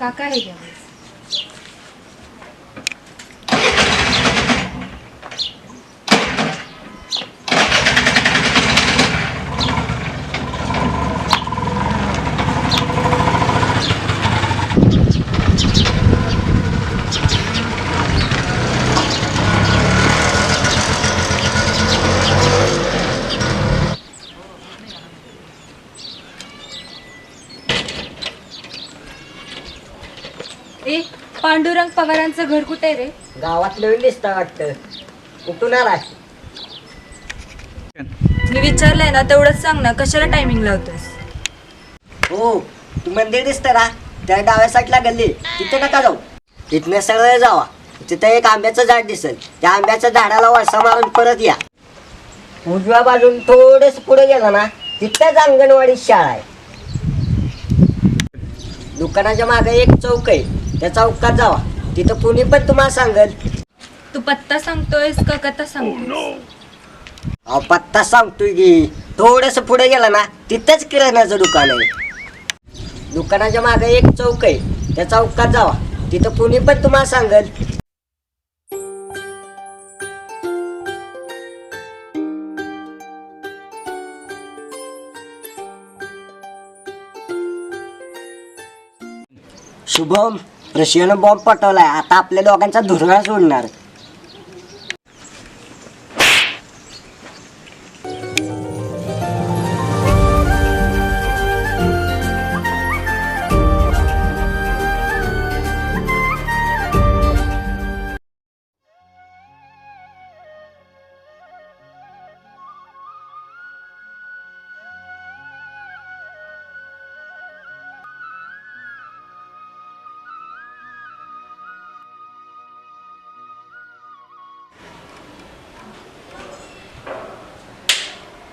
काका हे घ्या. ए पांडुरंग पवारांचं घर कुठे रे? गावात नवीन दिसतं वाटतं. कुठून आलाय? मी विचारलंय ना तेवढंच सांग ना, कशाला टायमिंग लावतोस? हो, तू मंदिर दिसतं ना त्या डाव्या साईडला गल्ली, तिथे नका जाऊ. तिथनं सरळ जावा. तिथं एक आंब्याचं झाड दिसेल. त्या आंब्याच्या झाडाला वळसा मारून परत या. उजव्या बाजून थोडंसं पुढे गेला ना तिथंच अंगणवाडी शाळा आहे. दुकानाच्या मागे एक चौक आहे. त्या चौकात जावा. तिथं कुणी पण तुम्हाला सांगेल. तू पत्ता सांगतोयस का कथा सांगतोयस? अहो पत्ता सांगतोय की. थोडंसं पुढे गेला ना तिथंच किराण्याचं दुकान आहे. दुकानाच्या मागे एक चौक आहे. त्या चौकात जावा. तिथं कुणी पण तुम्हाला सांगेल. शुभम, रशियानं बॉम्ब पाठवलाय. आता आपल्या दोघांचा धुरळा सोडणार.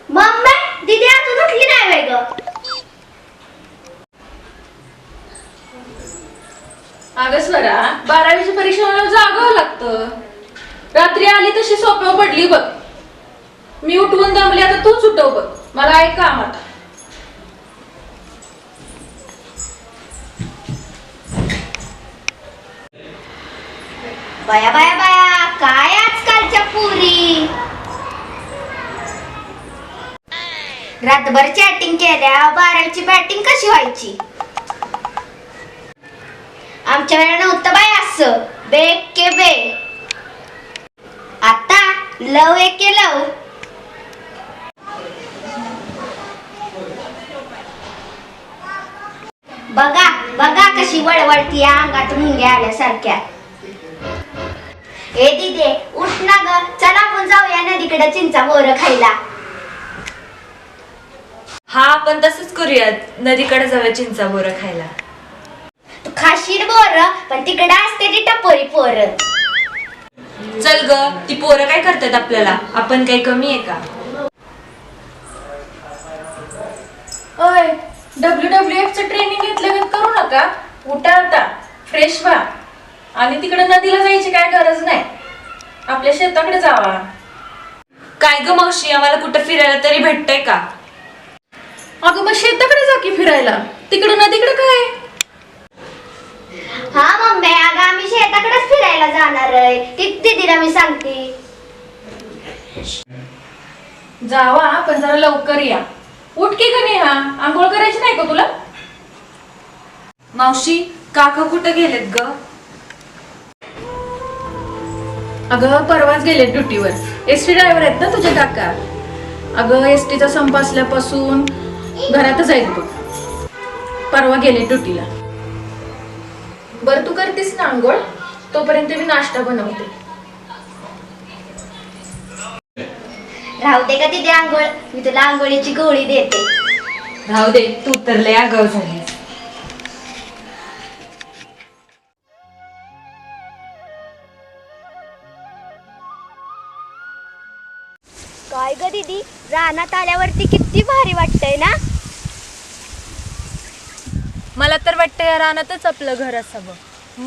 मम्मी दीदी अजून उठली नाही बाई ग. अगं स्वरा, 12वीची परीक्षा मला जागावं लागतं. रात्री आली तशी सोप्यावर पडली बघ. मी उठवून दमली, आता तूच उठव बघ. मला आहे काम आता. बाया बाया बाया, काय आजकालच्या पुरी रातभर चॅटिंग केल्या. 12वीची बॅटिंग कशी व्हायची? आमच्या वेळेला नव्हतं बाय असं बेक के बे. आता लव एके लव. बघा बघा कशी वळवळती अंगात मुंग्या आल्यासारख्या. ए दीदे उठ ना ग. चला आपण जाऊया नदीकडे चिंचा बोरं खायला. हा आपण तसंच करूयात. नदीकडे जाऊया चिंचा बोरं खायला. तू खाशील बोरं, पण तिकडे असते ती टपोरी पोरं. चल ग, ती पोरं काय करतात आपल्याला? आपण काही कमी आहे का? ओय, WWF ट्रेनिंग घेतलं करू नका. उठा आता, फ्रेश व्हा आणि तिकडे नदीला जायची काय गरज नाही. आपल्या शेताकडे जावा. काय ग मावशी, आम्हाला कुठं फिरायला तरी भेटतंय का? अगं मग शेताकडे जा की फिरायला. तिकडे नदीकडे काय? हा मम्मी, अगं आम्ही शेताकडेच फिरायला जाणार आहे. ती दीदीला मी सांगते. जावा, पण जरा लवकर या. उठ की का नेहा, आंघोळ करायची नाही का तुला? मावशी, काका कुठं गेलेत ग? अगं परवाच गेले ड्युटीवर. एसटी ड्रायव्हर आहेत ना तुझे काका. अगं एसटीचा संप असल्यापासून घरातच आहेत बघ. परवा गेले ड्युटीला. बरं तू करतेस ना आंघोळ, तोपर्यंत मी नाश्ता बनवते. राहू दे का दीदी आंघोळ, मी तुला आंघोळीची गोळी देते. राहू दे, तू तर लय आगाऊ झालीस. काय ग दीदी, रानात आल्यावरती किती भारी वाटतंय ना. मला तर वाटतं या रानातच आपलं घर असावं.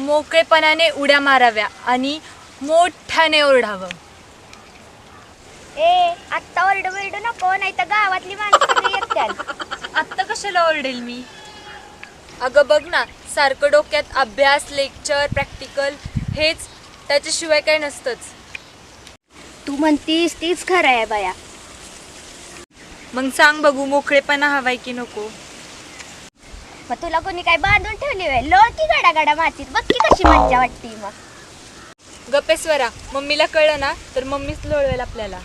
मोकळेपणाने उड्या माराव्या आणि मोठ्याने ओरडावं. ए आत्ता ओरडू नको, नाही तर गावातली माणसं येतात. आत्ता कशाला ओरडेल मी? अगं बघ ना, सारखं डोक्यात अभ्यास, लेक्चर, प्रॅक्टिकल हेच, त्याच्याशिवाय काही नसतंच. तू म्हणतीस तीच खरं आहे बाया. मग सांग बघू, मोकळेपणा हवाय की नको? मग तुला कोणी काय बांधून ठेवली वे? लोळ की गडा गडा मातीत, बघ की कशी मज्जा वाटते मग. गप्पे स्वरा, मम्मीला कळलं ना तर मम्मीच लोळवेल आपल्याला.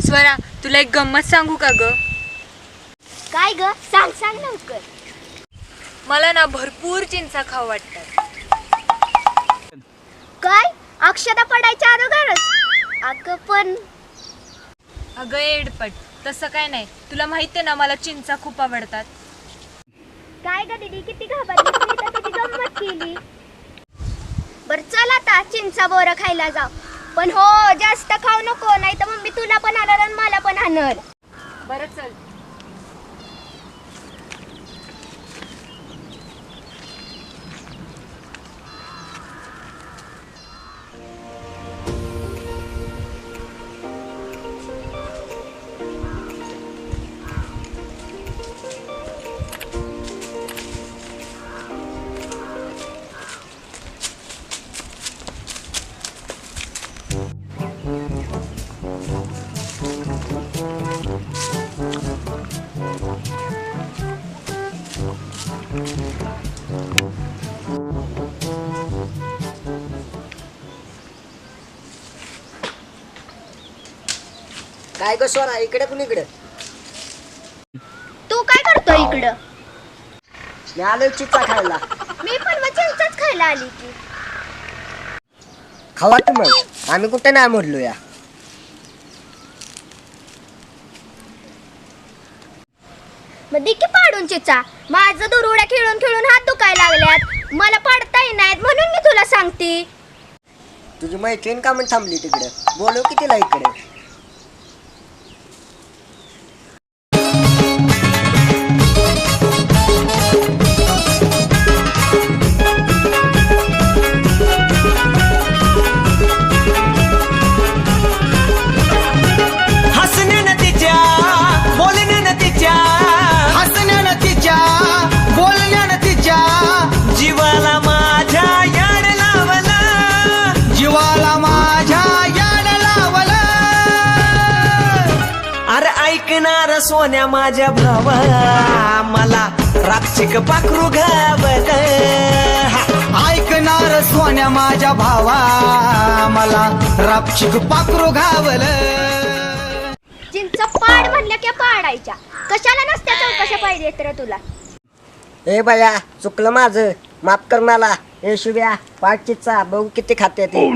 स्वरा, तुला एक गंमत सांगू का ग? काय ग? सांग सांग लवकर. मला ना भरपूर चिंचा खाऊ वाटतात. काय? अक्षता पडायच्या अगोदरच? अगं पण अगं एडपट, तसं काय नाही. तुला माहिती आहे ना मला चिंचा खूप आवडतात. काय ग दीदी, किती घाबरली, तुम्ही तर किती गंमत केली. बर चल आता चिंचा बोरं खायला जाऊ. पण हो, जास्त खाऊ नको, नाही तर मम्मी तुला पण आणल आणि मला पण आणल. बरं चल. काय ग स्वरा, इकडे कुणीकडे? तू काय करतो इकडं? मी आलोय चिंचा खायला. मी पण मग चिंचाच खायला आली की. खावा की मग, आम्ही कुठे नाही मोडलो या. मग दिकी पाडून चिचा. माझं दुरुड्या खेळून खेळून हात दुखायला लागल्यात, मला पाडता येणार म्हणून मी तुला सांगते. तुझी मैत्रीण का म्हणून थांबली तिकडे? बोलव की तिला इकडे. सोन्या माझ्या भावा मला राक्षिक पाखरू घावल. ऐकणार सोन्या माझ्या भावा मला राक्षिक पाखरू घावल. चिंच पाड म्हणल्या की पाडायच्या, कशाला नसत्या चौकशा पाहिजे तर तुला. ए बाया, चुकलं माझं, माफ कर मला. ए शुभ्या, पाठ चिंचा, बघू किती खाते ते.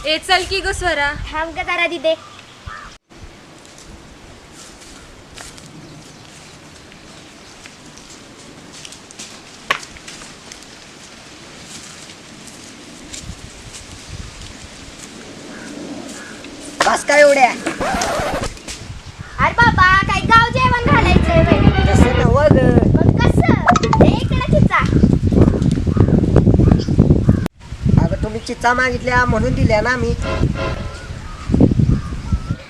ए चल की ग स्वरा. थांब ग जरा दिदे. बस काय एवढ्या? अरे बाबा, काय गाव जेवण घालायचंय बाई. तसं नव्ह ग. मग कसं? इकडे चिचा. अगं तुम्ही चिंचा मागितल्या म्हणून दिल्या ना मी.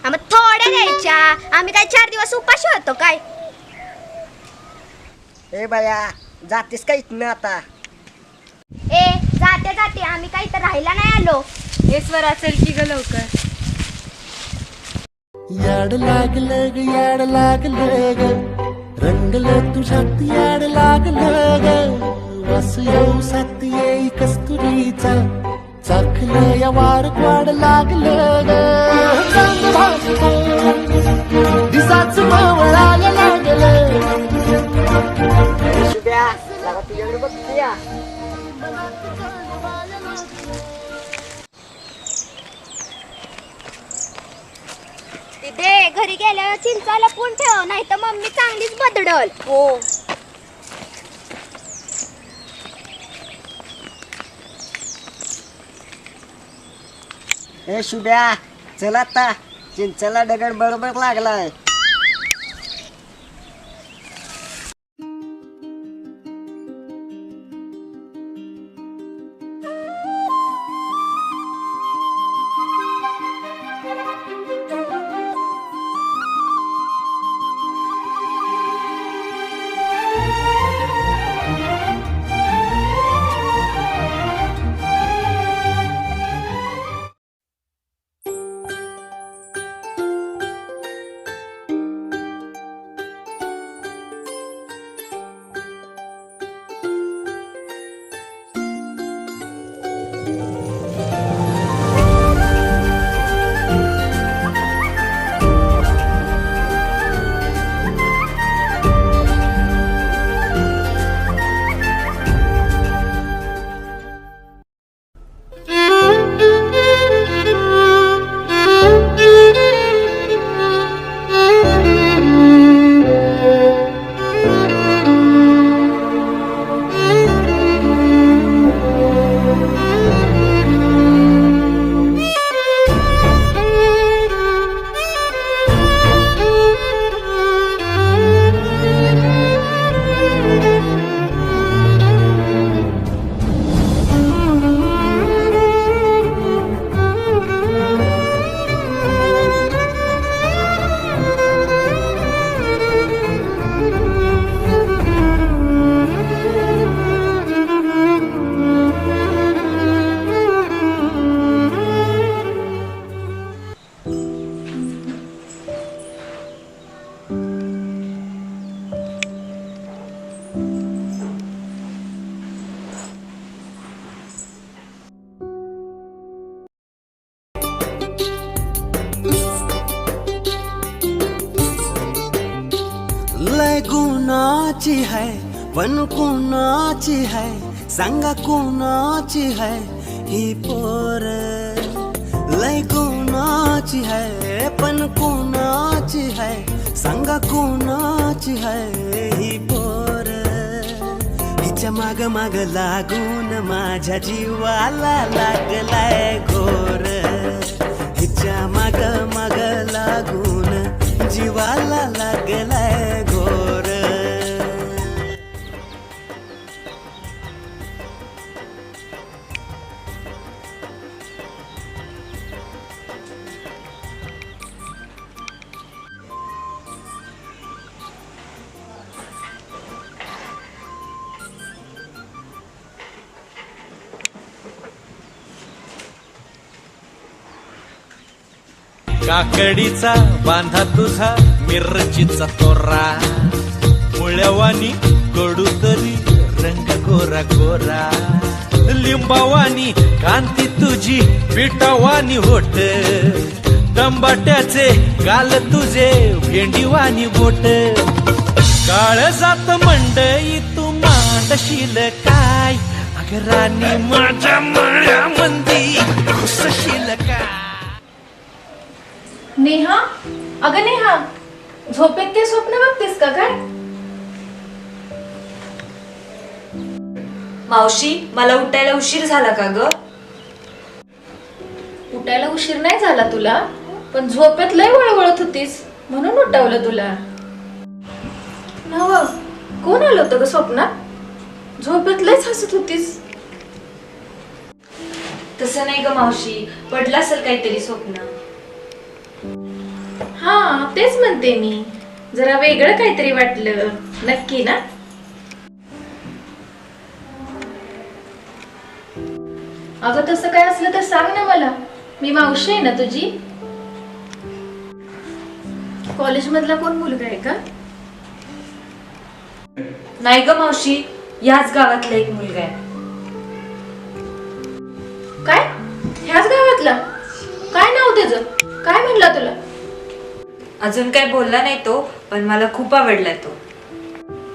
मग थोड्या द्यायच्या, आम्ही काय 4 दिवस उपाशी होतो काय? ए बाया, जातीस का इथनं आता? ए जाते जाते, आम्ही काही तर राहायला नाही आलो. ए स्वरा, चल की ग लवकर. याड लागलं ग, याड लागलं ग, रंगलं तुझ्यात याड लागलं ग. वास येऊ साथ येई कस्तुरीचा, चाखलं या वार वाड लागलं ग. दिसाच मावळायला लागलं. शुभ्या, जरा तुझ्याकडे बघते या. दिदे, घरी गेल्यावर चिंचाला पून ठेव, नाही तर मम्मी चांगलीच बदडल. हो. ए शुभ्या, चल आता, चिंचेला दगड बरोबर लागलाय. लय गुणाची है पण कुणाची है सांगा कुणाची है ही पोर लय गुणाची है पण कुणाची है सांगा कुणाची है ही पोर हिच्या माग माग लागून माझ्या जीवाला लागलाय घोर हिच्या माग माग लागून जीवाला लागलाय घोर काकडीचा बांधा तुझा मिरचीचा तोरा मुळ्यावानी कडू तरी रंग गोरा गोरा लिंबावानी कांती तुझी पिठावानी होट टंबाट्याचे गाल तुझे भेंडीवानी बोट काळ जात मंडई तू मांडशील काय अगरानी माझ्या मळ्यामंदी घुसशील काय नेहा, अगं नेहा, झोपेत ते स्वप्न बघतेस का काय? मावशी मला उठायला उशीर झाला का ग? उठायला उशीर नाही झाला तुला, पण झोपेत लय वळवळत होतीस म्हणून उठवलं तुला. नव, कोण आलं होतं ग स्वप्नात? झोपेत लयच हसत होतीस. तसं नाही ग मावशी, पडलं असेल काहीतरी स्वप्न. हा, तेच म्हणते मी. जरा वेगळं काहीतरी वाटलं, नक्की ना? अगं तसं काय असलं तर सांग ना मला, मी मावशी आहे ना तुझी. कॉलेज मधला कोण मुलगा आहे का? नाही ग मावशी, याच गावातला एक मुलगा आहे. काय? ह्याच गावातला? काय नाव त्याचं? काय म्हणला तुला? अजून काय बोलला नाही तो, पण मला खूप आवडलाय तो.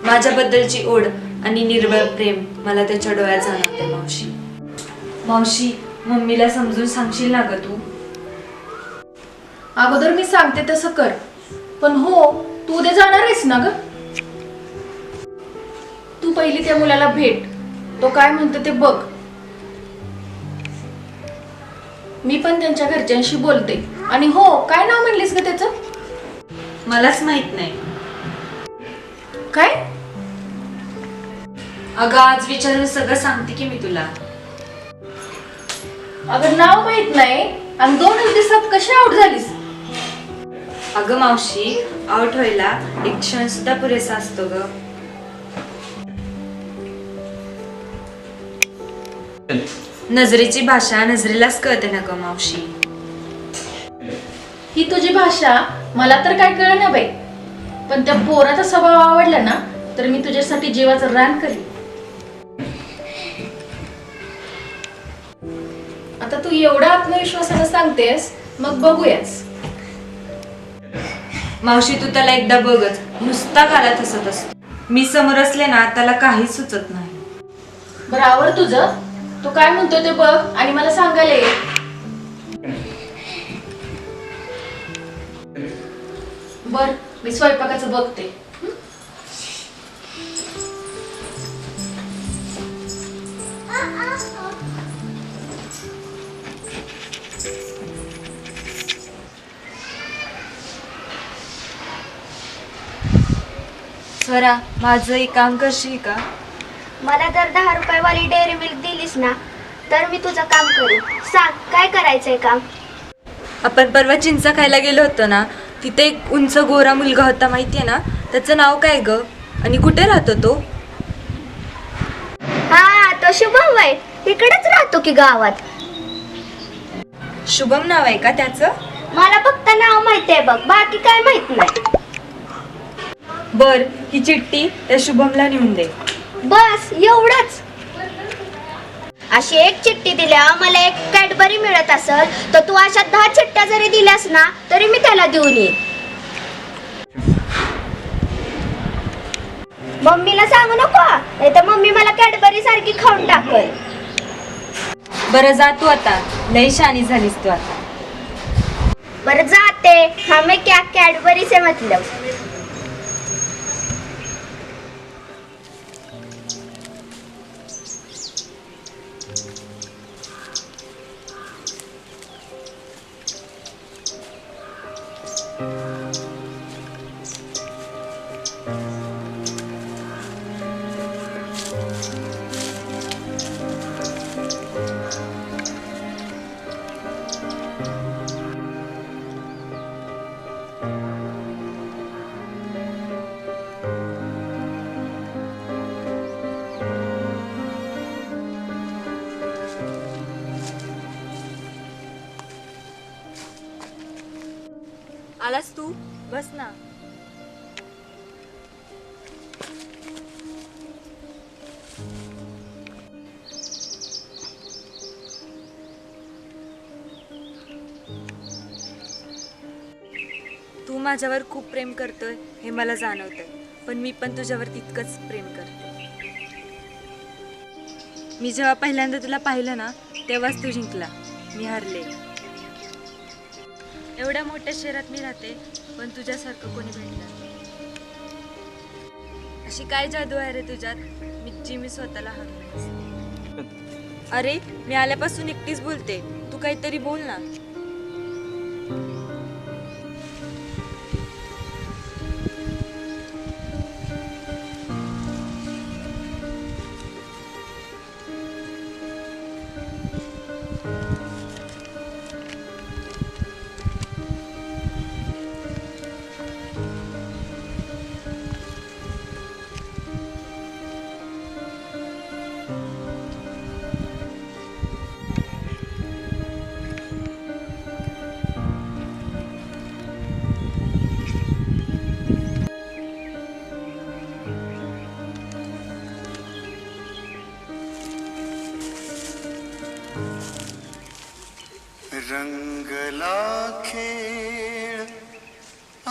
माझ्याबद्दलची ओढ आणि निर्मळ प्रेम मला त्याच्या डोळ्यात जाणवते मावशी. मावशी, मम्मीला समजून सांगशील ना ग तू? अगोदर मी सांगते तसं कर, पण हो, तू उद्या जाणार आहेस ना ग? तू पहिली त्या मुलाला भेट, तो काय म्हणतो ते बघ. मी पण त्यांच्या घरच्यांशी बोलते. आणि हो, काय नाव म्हणलीस ग त्याचं? मलाच माहित नाही. काय? अगं आज विचारून सगळं सांगते की मी तुला. अगं नाव माहित नाही आणि 2 दिवसात कशी आउट झालीस? अगं मावशी, आउट व्हायला एक क्षण सुद्धा पुरेसा असतो ग. नजरेची भाषा नजरेलाच कळते ना ग मावशी. ही तुझी भाषा मला तर काय कळ ना बाई, पण त्या पोराचा स्वभाव आवडला ना तर मी तुझ्यासाठी जीवाचं रान करीन. आता तू एवढा आत्मविश्वासाने सांगतेस, मग बघूयाच. मावशी तू त्याला एकदा बघच, नुसता गालात हसत असतो. मी समोर असले ना त्याला काहीच सुचत नाही. बरं आवड तुझं, तू काय म्हणतो ते बघ आणि मला सांगायला ये. बर, मी स्वयंपाकाचं बघते. स्वरा, माझं एक काम करशील का? मला जर 10 रुपयावाली डेअरी मिल्क दिलीस ना तर मी तुझं काम करू. सांग काय करायचंय काम? आपण परवा चिंचा खायला गेलो होतो ना, तिथे एक उंच गोरा मुलगा होता, माहितीये ना? त्याचं नाव काय ग आणि कुठे राहतो तो? हा, तो शुभम आहे. इकडेच राहतो की गावात. शुभम नाव आहे का त्याचं? मला फक्त नाव माहितीये बघ, बाकी काय माहित नाही. बर, ही चिठ्ठी त्या शुभमला नेऊन दे. बस एवढंच? अशी एक चिठ्ठी दिल्या मला एक कॅडबरी मिळत असेल तर तू अशा 10 चिठ्ठ्या जरी दिल्यास ना तरी मी त्याला देऊन येईन. मम्मीला सांगू नको नाही तर मम्मी मला कॅडबरी सारखी खाऊन टाकल. बरं जा तू आता, लई शानी झालीस तू आता. बरं जाते. हमें क्या कैडबरी से मतलब. आलास तू, बस ना. तू माझ्यावर खूप प्रेम करतोय हे मला जाणवतंय, पण मी पण तुझ्यावर तितकंच प्रेम करते. मी जेव्हा पहिल्यांदा तुला पाहिलं ना तेव्हाच तू जिंकला, मी हरले. एवढ्या मोठ्या शहरात मी राहते, पण तुझ्यासारखं कोणी भेटणार नाही. अशी काय जादू आहे रे तुझ्यात, मी स्वतःला हरवले. अरे मी आल्यापासून एकटीच बोलते, तू काहीतरी बोल ना. रंगला खेळ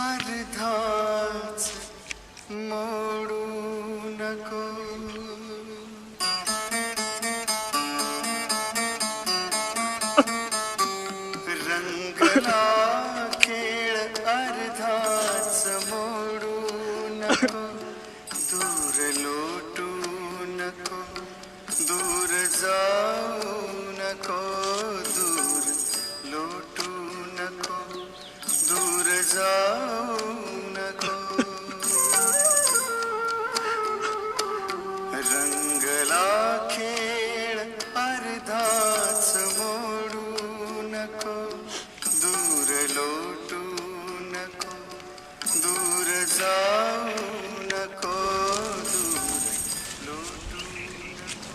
अर्धाच मोडू नको. रंगला खेळ अर्धाच मोडू नको. दूर लोटू नको, दूर जाऊ नको. दूर लोटू नको, दूर जाऊ नको. रंगला खेळ अर्धाच मोडू नको. दूर लोटू नको, दूर जाऊ नको. दूर लोटू नको.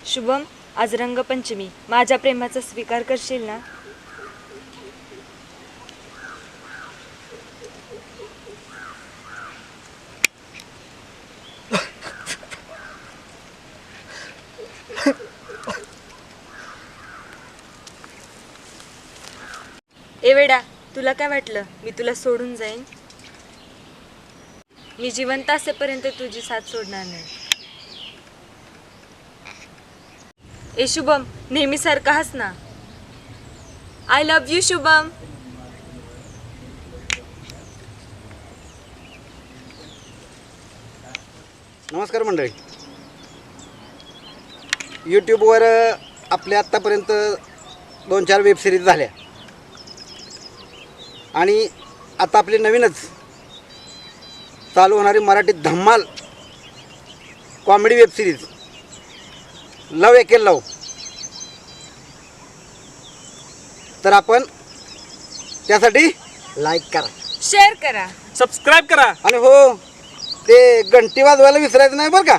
शुभम, आज रंगपंचमी, माझ्या प्रेमाचा स्वीकार करशील ना? ए वेडा, तुला काय वाटलं मी तुला सोडून जाईन? मी जिवंत असेपर्यंत तुझी साथ सोडणार नाही. ए शुभम, नेहमी सारखा हस ना. I love you Shubham. नमस्कार मंडळी. यूट्यूबवर आपल्या आत्तापर्यंत 2-4 वेबसिरीज झाल्या आणि आता आपली नवीनच चालू होणारी मराठी धम्माल कॉमेडी वेबसिरीज लव एके लव. तर आपण त्यासाठी लाईक करा, शेअर करा, सबस्क्राईब करा. आणि हो ते घंटी वाजवायला विसरायचं नाही बरं का.